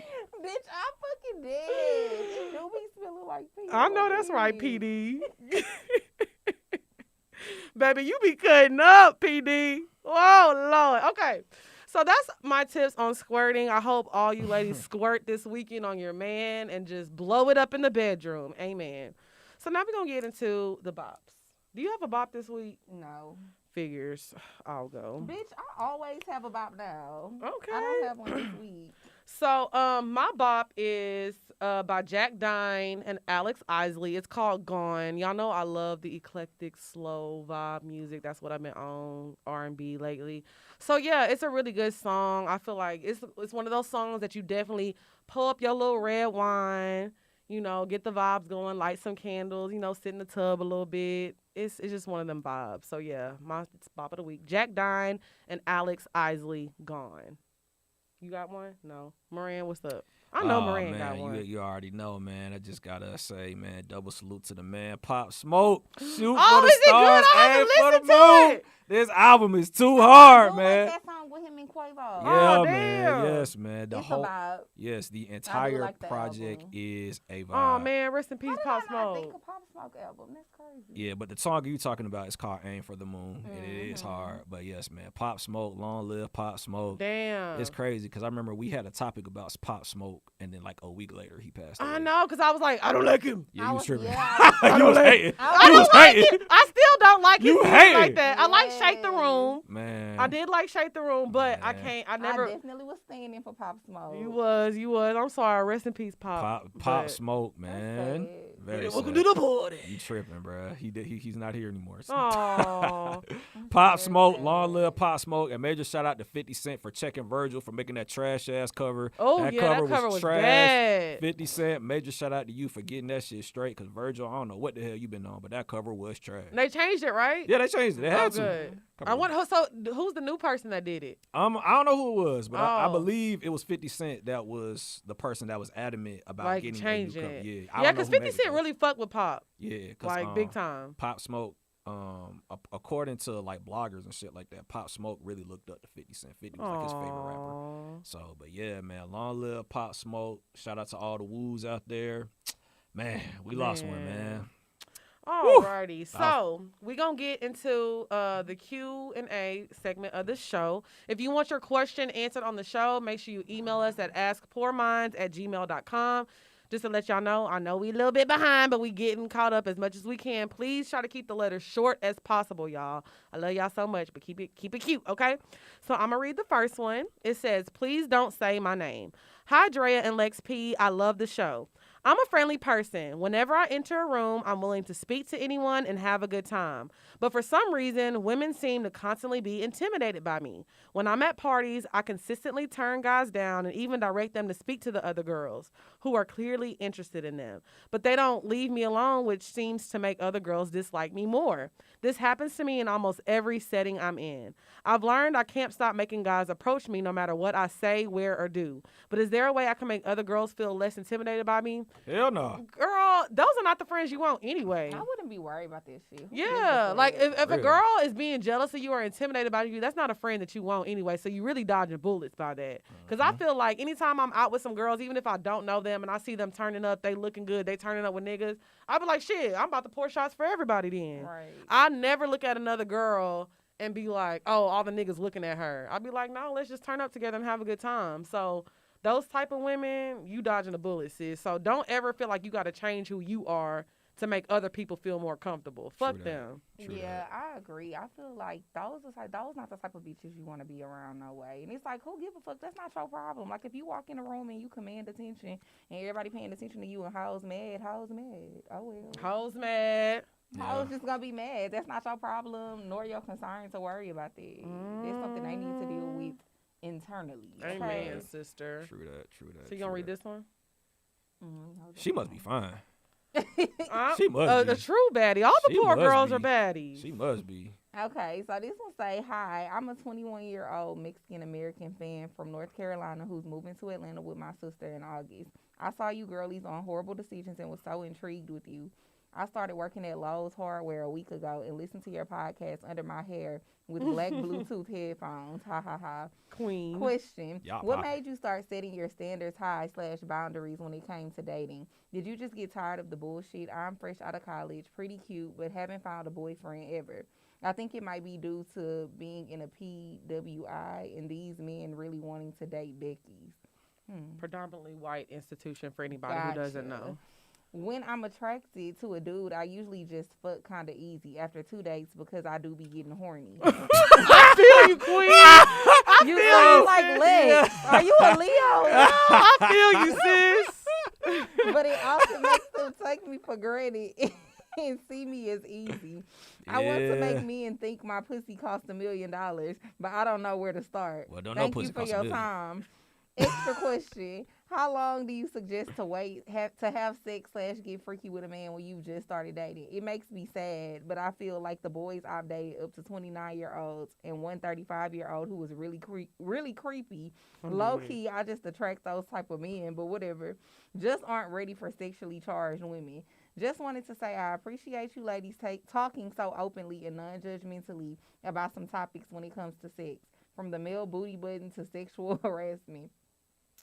Bitch, I'm fucking dead. It do be smelling like pee. I know that's right, PD. Baby, you be cutting up, PD. Oh, Lord. Okay. So that's my tips on squirting. I hope all you ladies squirt this weekend on your man and just blow it up in the bedroom. Amen. So now we're going to get into the bops. Do you have a bop this week? No. Figures. I'll go. Bitch, I always have a bop now. Okay. I don't have one this week. So my bop is by Jack Dine and Alex Isley. It's called Gone. Y'all know I love the eclectic, slow vibe music. That's what I've been on, R&B lately. So yeah, it's a really good song. I feel like it's one of those songs that you definitely pull up your little red wine, you know, get the vibes going, light some candles, you know, sit in the tub a little bit. It's just one of them vibes. So yeah, it's bop of the week. Jack Dine and Alex Isley, Gone. You got one? No. Moran, what's up? I know Moran got one. You already know, man. I just gotta say, man, double salute to the man, Pop Smoke. Shoot oh, for the stars, aim for the moon. This album is too hard, man. Like that song with him and Quavo. Yeah, oh, man. damn. Yes, man. The it's whole about, the entire like the project album. is a vibe. Oh man, rest in peace, Pop I Smoke. think a Pop Smoke album. That's crazy. Yeah, but the song you talking about is called Aim for the Moon, and it is hard. But yes, man, Pop Smoke, long live Pop Smoke. Damn. It's crazy because I remember we had a topic about Pop Smoke, and then like a week later he passed away. I know, because I was like, I don't like him. Yeah, you was tripping. Yeah, you was hating. I don't like it. I still don't like his music hating. like that. I like Shake the Room. Man. I did like Shake the Room, but I Man. can't. I I never. definitely was standing for Pop Smoke. You was. I'm sorry. Rest in peace, Pop. Pop Smoke, man. Very Welcome sad. to the party. You tripping, bro. He's not here anymore. So. Oh. Pop Smoke, long live Pop Smoke, and major shout out to 50 Cent for checking Virgil for making that trash ass cover. Oh, that yeah, that cover was trash. bad. 50 Cent, major shout out to you for getting that shit straight, because Virgil, I don't know what the hell you been on, but that cover was trash. They changed it, right? Yeah, they changed it. They had to. Good. Cover I wonder. So who's the new person that did it? I don't know who it was, but I Oh. believe it was 50 Cent that was the person that was adamant about Like getting changing a new cover. it. Yeah, Yeah, because 50 Cent really fucked with Pop. Yeah, cause, Like big time. Pop Smoke, according to like bloggers and shit like that, Pop Smoke really looked up to 50 Cent. 50 was like his favorite rapper. Aw. So, but yeah, man, long live Pop Smoke. Shout out to all the woos out there. Man, we lost one, man. Alrighty, so we're going to get into the Q&A segment of the show. If you want your question answered on the show, make sure you email us at askpoorminds@gmail.com. Just to let y'all know, I know we a little bit behind, but we getting caught up as much as we can. Please try to keep the letters short as possible, y'all. I love y'all so much, but keep it cute, okay? So I'm going to read the first one. It says, please don't say my name. Hi, Drea and Lex P. I love the show. I'm a friendly person. Whenever I enter a room, I'm willing to speak to anyone and have a good time. But for some reason, women seem to constantly be intimidated by me. When I'm at parties, I consistently turn guys down and even direct them to speak to the other girls who are clearly interested in them. But they don't leave me alone, which seems to make other girls dislike me more. This happens to me in almost every setting I'm in. I've learned I can't stop making guys approach me no matter what I say, wear, or do. But is there a way I can make other girls feel less intimidated by me? Hell no. Girl, those are not the friends you want anyway. I wouldn't be worried about this shit. Yeah, like if a girl is being jealous of you or intimidated by you, that's not a friend that you want anyway. So you really dodging bullets by that. Because I feel like anytime I'm out with some girls, even if I don't know them and I see them turning up, they looking good, they turning up with niggas, I be like, shit, I'm about to pour shots for everybody then. Right. I never look at another girl and be like, oh, all the niggas looking at her. I'd be like, no, let's just turn up together and have a good time. So those type of women, you dodging the bullet, sis. So don't ever feel like you got to change who you are to make other people feel more comfortable. Fuck them. Yeah, I agree. I feel like those not the type of bitches you want to be around, no way. And it's like, who give a fuck? That's not your problem. Like, if you walk in a room and you command attention and everybody paying attention to you and hoes mad. Oh, well. Hoes mad. Hoes just gonna be mad. That's not your problem, nor your concern to worry about that. That's something they need to deal with internally. Amen, sister. True that. So you gonna read this one? She must be fine. She must be. A true baddie. All the poor girls are baddies. She must be. Okay, so this one say, hi, I'm a 21-year-old Mexican-American fan from North Carolina who's moving to Atlanta with my sister in August. I saw you girlies on Horrible Decisions and was so intrigued with you. I started working at Lowe's Hardware a week ago and listened to your podcast under my hair with black Bluetooth headphones. Ha ha ha. Queen. Question. What made you start setting your standards high / boundaries when it came to dating? Did you just get tired of the bullshit? I'm fresh out of college, pretty cute, but haven't found a boyfriend ever. I think it might be due to being in a PWI and these men really wanting to date Becky's. Predominantly white institution for anybody who doesn't know. When I'm attracted to a dude, I usually just fuck kind of easy after 2 dates because I do be getting horny. I feel you, queen. You sound like Lex. Are you a Leo? I feel you, sis. But it also makes them take me for granted and see me as easy. I want to make men think my pussy costs $1 million, but I don't know where to start. Well, don't Thank know you pussy for your time. Extra question. How long do you suggest to wait to have sex / get freaky with a man when you just started dating? It makes me sad, but I feel like the boys I've dated up to 29-year-olds and one 35-year-old who was really creepy. Low-key, I just attract those type of men, but whatever. Just aren't ready for sexually charged women. Just wanted to say I appreciate you ladies talking so openly and non-judgmentally about some topics when it comes to sex, from the male booty button to sexual harassment.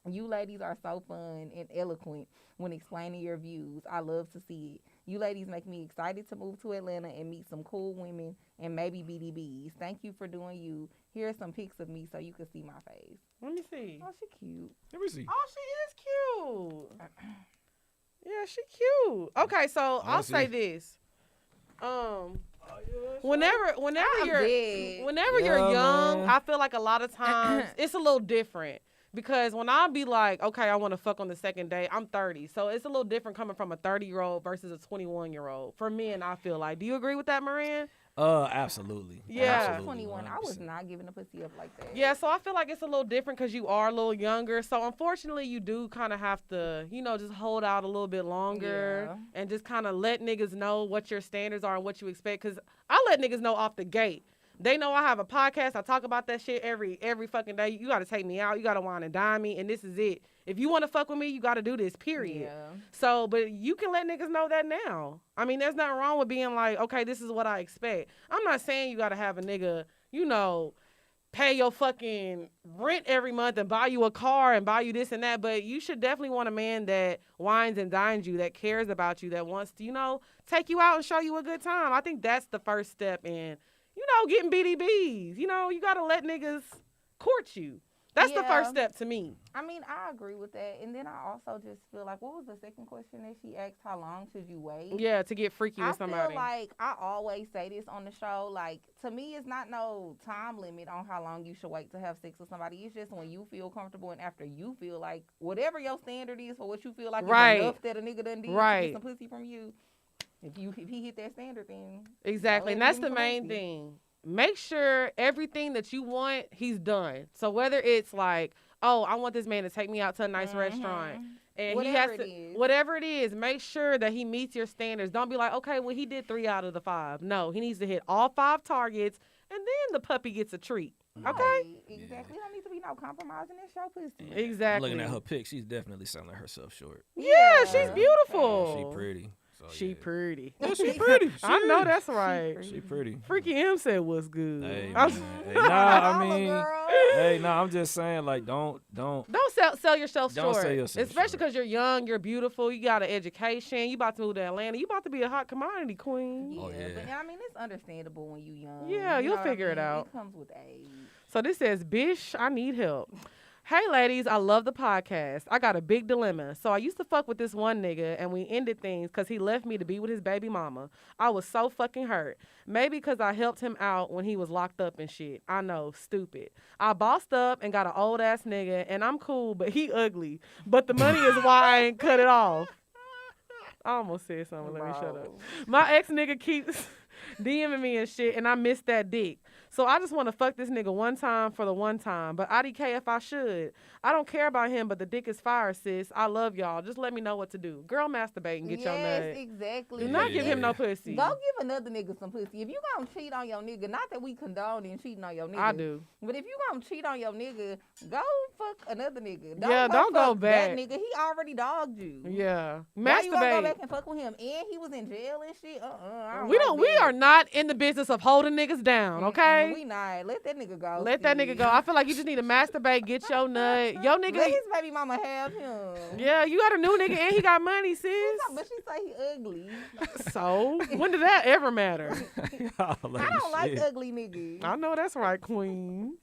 You ladies are so fun and eloquent when explaining your views. I love to see it. You ladies make me excited to move to Atlanta and meet some cool women and maybe BDBs. Thank you for doing you. Here are some pics of me so you can see my face. Let me see. Oh, she cute. Let me see. Oh, she is cute. Yeah, she cute. Okay, so I'll say this. Whenever you're young, I feel like a lot of times it's a little different. Because when I be like, okay, I want to fuck on the second day, I'm 30. So it's a little different coming from a 30-year-old versus a 21-year-old. For men, I feel like. Do you agree with that, Moran? Absolutely. Yeah. I was 21. 100%. I was not giving a pussy up like that. Yeah, so I feel like it's a little different because you are a little younger. So unfortunately, you do kind of have to, just hold out a little bit longer and just kind of let niggas know what your standards are and what you expect. Because I let niggas know off the gate. They know I have a podcast. I talk about that shit every fucking day. You got to take me out. You got to wine and dine me. And this is it. If you want to fuck with me, you got to do this, period. Yeah. So, but you can let niggas know that now. I mean, there's nothing wrong with being like, okay, this is what I expect. I'm not saying you got to have a nigga, pay your fucking rent every month and buy you a car and buy you this and that. But you should definitely want a man that wines and dines you, that cares about you, that wants to, take you out and show you a good time. I think that's the first step in, getting BDBs. You got to let niggas court you. That's the first step to me. I mean, I agree with that. And then I also just feel like, what was the second question that she asked? How long should you wait? Yeah, to get freaky with somebody. I feel like I always say this on the show. Like, to me, it's not no time limit on how long you should wait to have sex with somebody. It's just when you feel comfortable and after you feel like whatever your standard is for what you feel like is enough that a nigga done did to get some pussy from you. If he hit that standard, then exactly. And that's the main thing. Make sure everything that you want, he's done. So whether it's like, oh, I want this man to take me out to a nice restaurant. And whatever it is, make sure that he meets your standards. Don't be like, okay, well, he did 3 out of the 5. No, he needs to hit all 5 targets, and then the puppy gets a treat. Okay? Right, exactly. Don't need to be no compromising in show pussy. Exactly. I'm looking at her pic, she's definitely selling herself short. Yeah, she's beautiful. She pretty. So, she pretty. Yeah, she pretty. I know that's right. She pretty. Freaky M said what's good. Hey, I'm just saying, like, don't sell yourself short. Don't sell yourself especially because you're young, you're beautiful, you got an education, you about to move to Atlanta, you about to be a hot commodity queen. Yeah, but I mean, it's understandable when you're young. Yeah, you'll figure it out. It comes with age. So this says, bish, I need help. Hey, ladies, I love the podcast. I got a big dilemma. So I used to fuck with this one nigga, and we ended things because he left me to be with his baby mama. I was so fucking hurt. Maybe because I helped him out when he was locked up and shit. I know, stupid. I bossed up and got an old-ass nigga, and I'm cool, but he ugly. But the money is why I ain't cut it off. I almost said something. Let me shut up. My ex-nigga keeps DMing me and shit, and I miss that dick. So I just want to fuck this nigga one time for the one time, but IDK if I should. I don't care about him, but the dick is fire, sis. I love y'all. Just let me know what to do. Girl, masturbate and get your nut. Yes, exactly. Do not give him no pussy. Go give another nigga some pussy. If you gonna cheat on your nigga, not that we condone cheating on your nigga. I do. But if you gonna cheat on your nigga, go fuck another nigga. Don't go back. That nigga, he already dogged you. Yeah. Masturbate. Why you gonna go back and fuck with him? And he was in jail and shit. We are not in the business of holding niggas down, okay? We not. Let that nigga go. Let that nigga go. I feel like you just need to masturbate, get your nut. Your nigga. Let his baby mama have him. Yeah, you got a new nigga and he got money, sis. But she say he ugly. So when did that ever matter? I don't like ugly niggas. I know that's right, queen.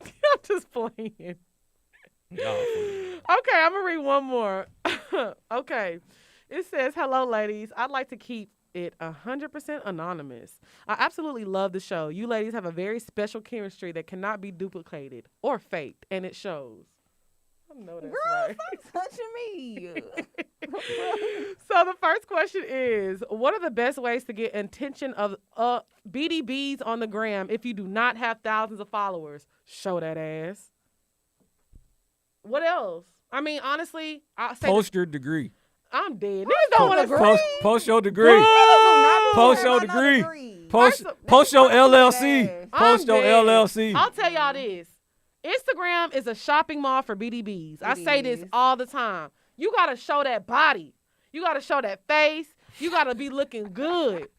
I'm just playing. Okay, I'm gonna read one more. Okay. It says, hello, ladies. I'd like to keep it 100% anonymous. I absolutely love the show. You ladies have a very special chemistry that cannot be duplicated or faked, and it shows. I know that's Girl, right. stop touching me. So the first question is, what are the best ways to get attention of BDBs on the gram if you do not have thousands of followers? Show that ass. What else? I mean, honestly, I say post your degree. I'm dead. Niggas don't want to post your degree. Post your degree. Post your LLC. Post your LLC. I'll tell y'all this. Instagram is a shopping mall for BDBs. I say this all the time. You got to show that body. You got to show that face. You got to be looking good.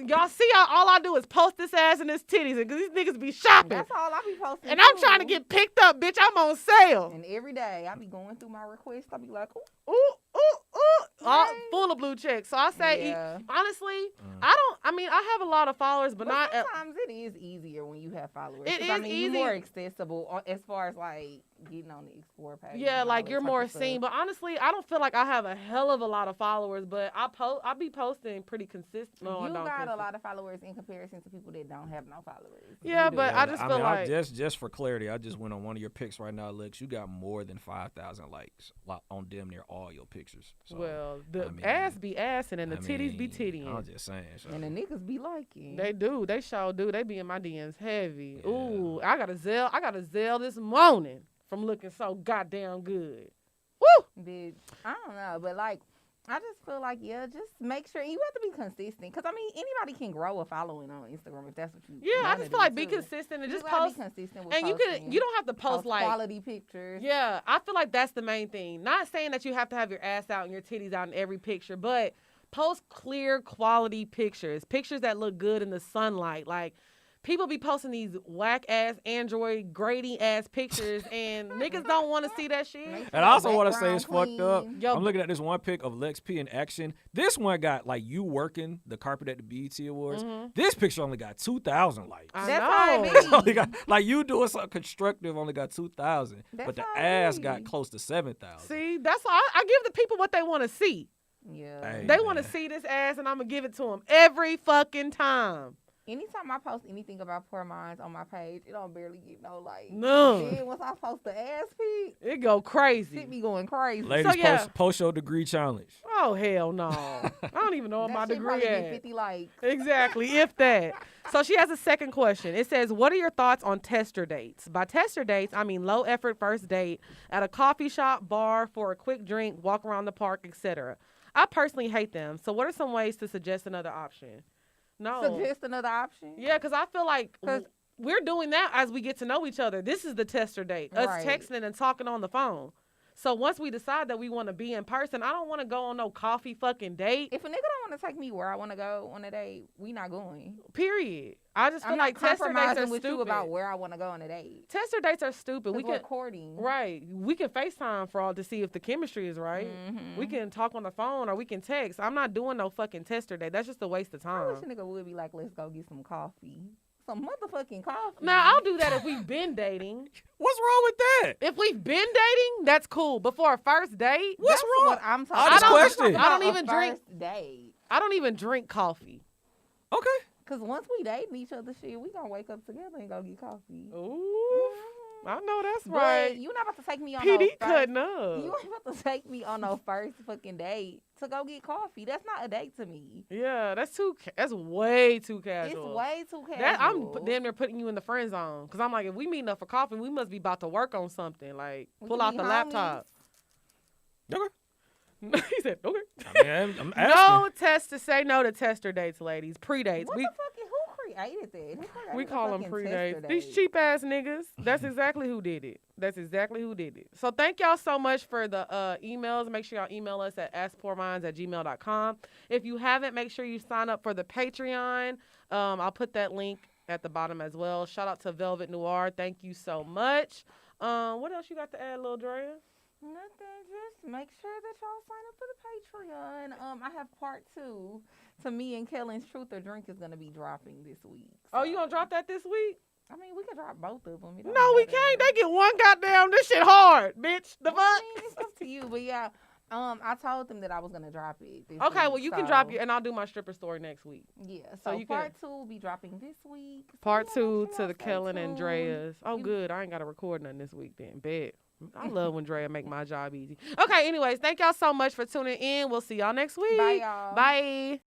Y'all see all I do is post this ass and this titties, and these niggas be shopping. That's all I be posting. And I'm trying to get picked up, bitch. I'm on sale. And every day I be going through my requests. I be like, ooh. All full of blue checks. So I say, honestly, I have a lot of followers, but not. Sometimes it is easier when you have followers. It is easy. You're more accessible as far as like getting on the explore page. Yeah, like you're more seen. But honestly, I don't feel like I have a hell of a lot of followers, but I be posting pretty consistent. No, you got a lot of followers in comparison to people that don't have no followers. Yeah, but I just feel like just for clarity, I just went on one of your pics right now, Lex. You got more than 5,000 likes on damn near all your pictures. So, well, the ass be assing and the titties be tittying. I'm just saying. So. And the niggas be liking. They do. They sure do. They be in my DMs heavy. Yeah. Ooh, I got a Zelle this morning from looking so goddamn good. Woo! Bitch, I don't know, but like, I just feel like, just make sure. You have to be consistent. Because, I mean, anybody can grow a following on Instagram if that's what you I just feel like be consistent and just post. Be consistent with and you don't have to post like quality pictures. Yeah, I feel like that's the main thing. Not saying that you have to have your ass out and your titties out in every picture, but post clear quality pictures. Pictures that look good in the sunlight. Like, people be posting these whack ass Android grady ass pictures, and niggas don't want to see that shit. And I also want to say it's fucked up. Yo, I'm looking at this one pic of Lex P in action. This one got like you working the carpet at the BET Awards. This picture only got 2,000 likes. I That's know. how it be. Like you doing something constructive only got 2,000, but the ass got close to 7,000. See, that's all. I give the people what they want to see. Yeah. Hey, They want to see this ass, and I'm gonna give it to them every fucking time. Anytime I post anything about Poor Minds on my page, it don't barely get no likes. None. Then once I post the ass pic, It go crazy. shit be going crazy. Ladies, So, yeah. post your degree challenge. Oh hell no! I don't even know what That my shit degree probably get at. 50 likes. Exactly, if that. So she has a second question. It says, what are your thoughts on tester dates? By tester dates, I mean low effort first date at a coffee shop, bar, for a quick drink, walk around the park, etc. I personally hate them. So what are some ways to suggest another option? No. Suggest another option? Yeah, because I feel like 'Cause- we're doing that as we get to know each other. This is the tester date, us Right. texting and talking on the phone. So once we decide that we want to be in person, I don't want to go on no coffee fucking date, If a nigga don't want to take me where I want to go on a date, we not going. period. I just feel I'm like not tester dates are compromising with you stupid. about where I want to go on a date. Tester dates are stupid. We We can, recording. right. We can FaceTime for all to see if the chemistry is right. Mhm. We can talk on the phone or we can text. I'm not doing no fucking tester date. That's just a waste of I wish time. a nigga would be like, let's go get some coffee. Some motherfucking coffee. Now, I'll do that if we've been dating. What's wrong with that? If we've been dating, that's cool. But for a first date, What's That's wrong? what I'm talking I about. just I'm questioned. talking I don't about even a drink- first date. I don't even drink coffee. Okay. Cause once we dating each other, shit, we gonna wake up together and go get coffee. Ooh, I know that's But right. you not about to take me on PD no first. cutting up. You ain't about to take me on no first fucking date to go get coffee. That's not a date to me. Yeah, that's way too casual. It's way too casual. That I'm damn near putting you in the friend zone because I'm like, if we meeting up for coffee, we must be about to work on something. Like We pull can out be the homies. laptop. Okay. He said, okay. I mean, I'm asking. Say no to tester dates, ladies. Pre-dates. What the fuck? Who created that? Who created We the call them fucking pre-dates. tester These date? cheap ass niggas. That's exactly who did it. So thank y'all so much for the emails. Make sure y'all email us at askpoorminds@gmail.com. If you haven't, make sure you sign up for the Patreon. I'll put that link at the bottom as well. Shout out to Velvet Noir. Thank you so much. What else you got to add, Lil Drea? Nothing. Just make sure that y'all sign up for the Patreon. I have part 2 to me and Kellen's Truth or Drink is gonna be dropping this week. Oh, you so- gonna drop that this week? I mean, we can drop both of them. It don't No, we matter. can't. They get one goddamn. This shit hard, bitch. The I fuck? mean, it's up to you, but yeah. I told them that I was gonna drop it. This Okay, week, well you can so- drop your, and I'll do my stripper story next week. Yeah, so so you can- part 2 will be dropping this week. So Part yeah, 2 make to sure the y'all stay Kellen and tuned. Drea's. Oh, You- good. I ain't got to record nothing this week then. Bet. I love when Drea make my job easy. Okay, anyways, thank y'all so much for tuning in. We'll see y'all next week. Bye, y'all. Bye.